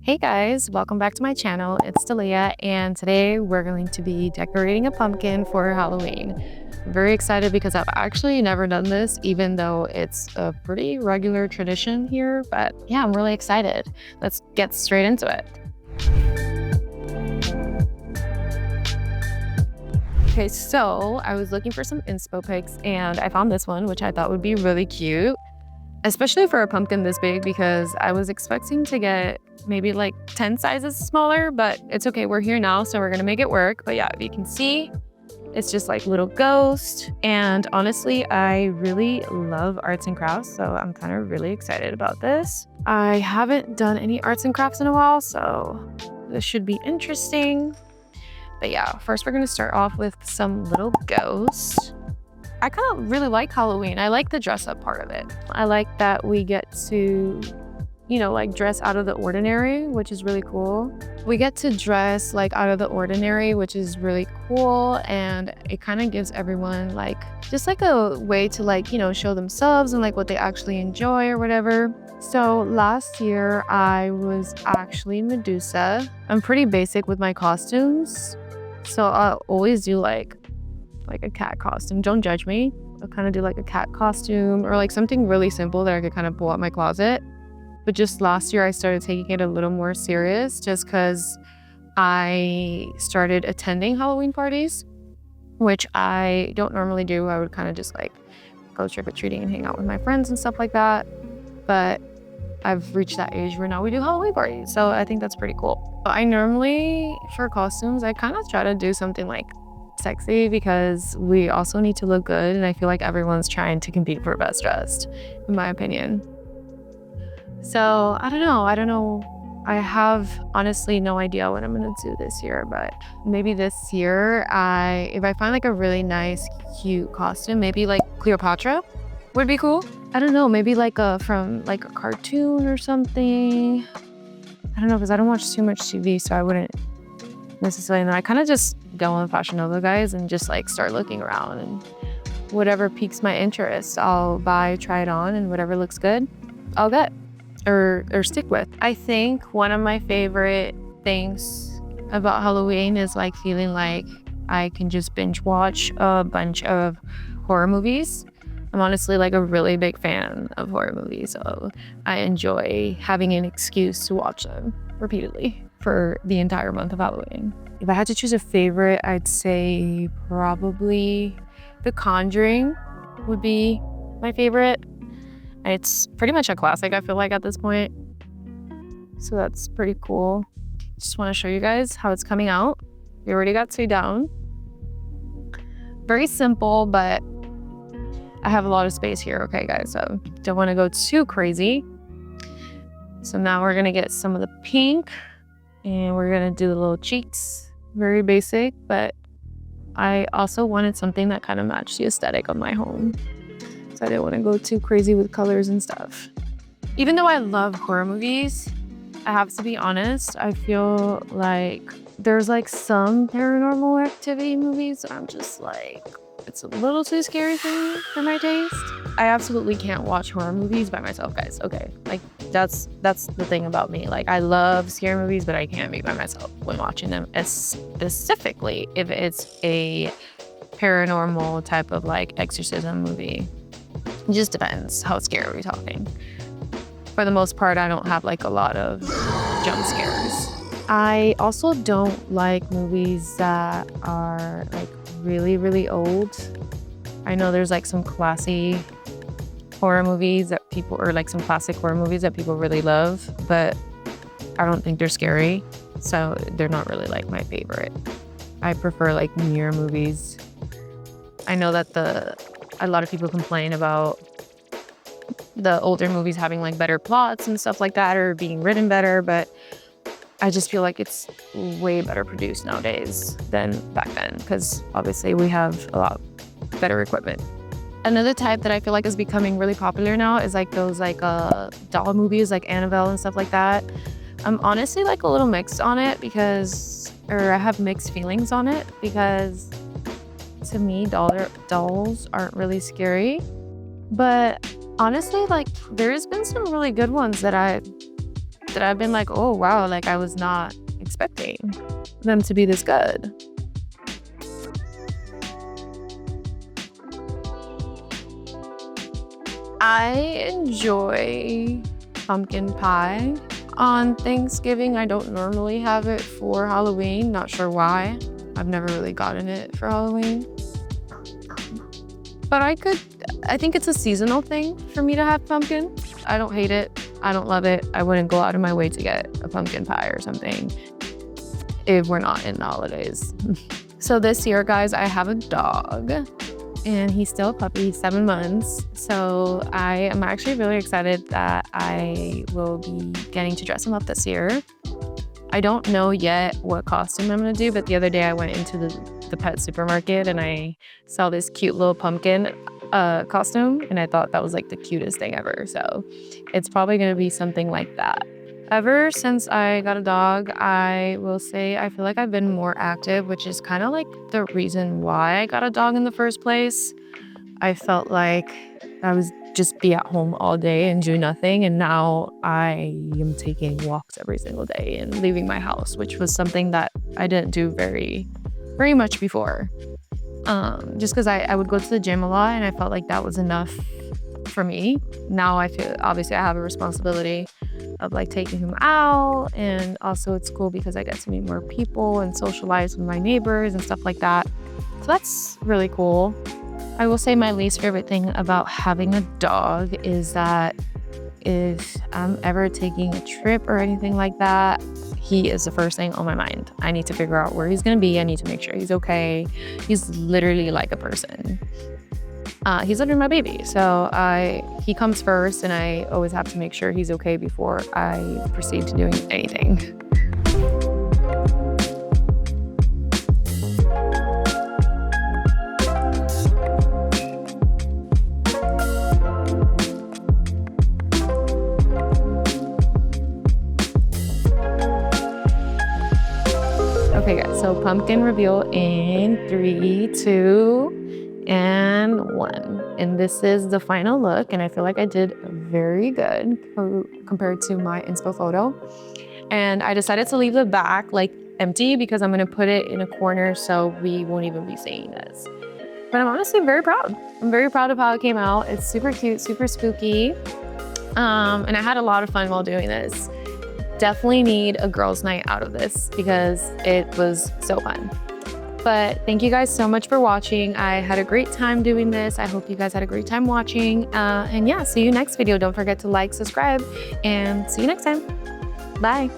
Hey guys, welcome back to my channel. It's Dalia, and today we're going to be decorating a pumpkin for Halloween. I'm very excited because I've actually never done this, even though it's a pretty regular tradition here. But yeah, I'm really excited. Let's get straight into it. Okay, so I was looking for some inspo pics and I found this one, which I thought would be really cute, especially for a pumpkin this big, because I was expecting to get maybe like 10 sizes smaller, but it's okay. We're here now, so we're gonna make it work. But yeah, if you can see, it's just like little ghost. And honestly, I really love arts and crafts, so I'm kind of really excited about this. I haven't done any arts and crafts in a while, so this should be interesting. But yeah, first we're gonna start off with some little ghosts. I kind of really like Halloween. I like the dress up part of it. I like that we get to, like dress out of the ordinary, which is really cool. We get to dress like out of the ordinary, which is really cool. And it kind of gives everyone like, just like a way to show themselves and like what they actually enjoy or whatever. So last year I was actually Medusa. I'm pretty basic with my costumes. So I'll always do like a cat costume. Don't judge me. I'll kind of do like a cat costume or like something really simple that I could kind of pull out my closet. But just last year I started taking it a little more serious just because I started attending Halloween parties, which I don't normally do. I would kind of just like go trick-or-treating and hang out with my friends and stuff like that. But I've reached that age where now we do Halloween parties. So I think that's pretty cool. I normally, for costumes, I kind of try to do something like sexy because we also need to look good, and I feel like everyone's trying to compete for best dressed, in my opinion. So I don't know. I have honestly no idea what I'm gonna do this year, but maybe this year if I find like a really nice, cute costume, maybe like Cleopatra would be cool. I don't know, maybe like from a cartoon or something. I don't know, because I don't watch too much TV, so I wouldn't necessarily know. I kind of just go on Fashion Nova, guys, and just like start looking around, and whatever piques my interest, I'll buy, try it on, and whatever looks good, I'll get or stick with. I think one of my favorite things about Halloween is like feeling like I can just binge watch a bunch of horror movies. I'm honestly like a really big fan of horror movies, so I enjoy having an excuse to watch them repeatedly for the entire month of Halloween. If I had to choose a favorite, I'd say probably The Conjuring would be my favorite. It's pretty much a classic, I feel like, at this point. So that's pretty cool. Just want to show you guys how it's coming out. We already got 2 down. Very simple, but I have a lot of space here, okay, guys? So don't want to go too crazy. So now we're going to get some of the pink, and we're going to do the little cheeks. Very basic, but I also wanted something that kind of matched the aesthetic of my home. So I didn't want to go too crazy with colors and stuff. Even though I love horror movies, I have to be honest, I feel like there's like some paranormal activity movies that I'm just like, it's a little too scary for me, for my taste. I absolutely can't watch horror movies by myself, guys. Okay, like that's the thing about me. Like I love scary movies, but I can't be by myself when watching them, specifically if it's a paranormal type of like exorcism movie. It just depends how scary we're talking. For the most part, I don't have like a lot of jump scares. I also don't like movies that are like really, really old. I know there's like some classy horror movies that people, or like some classic horror movies that people really love, but I don't think they're scary. So they're not really like my favorite. I prefer like newer movies. I know that a lot of people complain about the older movies having like better plots and stuff like that, or being written better, but I just feel like it's way better produced nowadays than back then, because obviously we have a lot better equipment. Another type that I feel like is becoming really popular now is like those like doll movies like Annabelle and stuff like that. I'm honestly like a little mixed on it I have mixed feelings on it, because to me, dolls aren't really scary. But honestly, like there's been some really good ones that I that I've been like, oh wow, like I was not expecting them to be this good. I enjoy pumpkin pie on Thanksgiving. I don't normally have it for Halloween. Not sure why. I've never really gotten it for Halloween. But I think it's a seasonal thing for me to have pumpkin. I don't hate it. I don't love it. I wouldn't go out of my way to get a pumpkin pie or something if we're not in the holidays. So this year, guys, I have a dog. And he's still a puppy, 7 months. So I am actually really excited that I will be getting to dress him up this year. I don't know yet what costume I'm gonna do, but the other day I went into the pet supermarket and I saw this cute little pumpkin costume, and I thought that was like the cutest thing ever. So it's probably gonna be something like that. Ever since I got a dog, I will say I feel like I've been more active, which is kind of like the reason why I got a dog in the first place. I felt like I was just be at home all day and do nothing, and now I am taking walks every single day and leaving my house, which was something that I didn't do very much before. Just because I would go to the gym a lot and I felt like that was enough for me. Now I feel obviously I have a responsibility of like taking him out, and also it's cool because I get to meet more people and socialize with my neighbors and stuff like that. So that's really cool. I will say my least favorite thing about having a dog is that if I'm ever taking a trip or anything like that, he is the first thing on my mind. I need to figure out where he's gonna be. I need to make sure he's okay. He's literally like a person. He's literally my baby. So he comes first, and I always have to make sure he's okay before I proceed to doing anything. Okay guys, so pumpkin reveal in 3, 2, and 1. And this is the final look, and I feel like I did very good compared to my inspo photo. And I decided to leave the back like empty because I'm gonna put it in a corner so we won't even be seeing this. But I'm honestly very proud. I'm very proud of how it came out. It's super cute, super spooky. And I had a lot of fun while doing this. Definitely need a girls' night out of this because it was so fun. But thank you guys so much for watching. I had a great time doing this. I hope you guys had a great time watching. And yeah, see you next video. Don't forget to like, subscribe, and see you next time. Bye.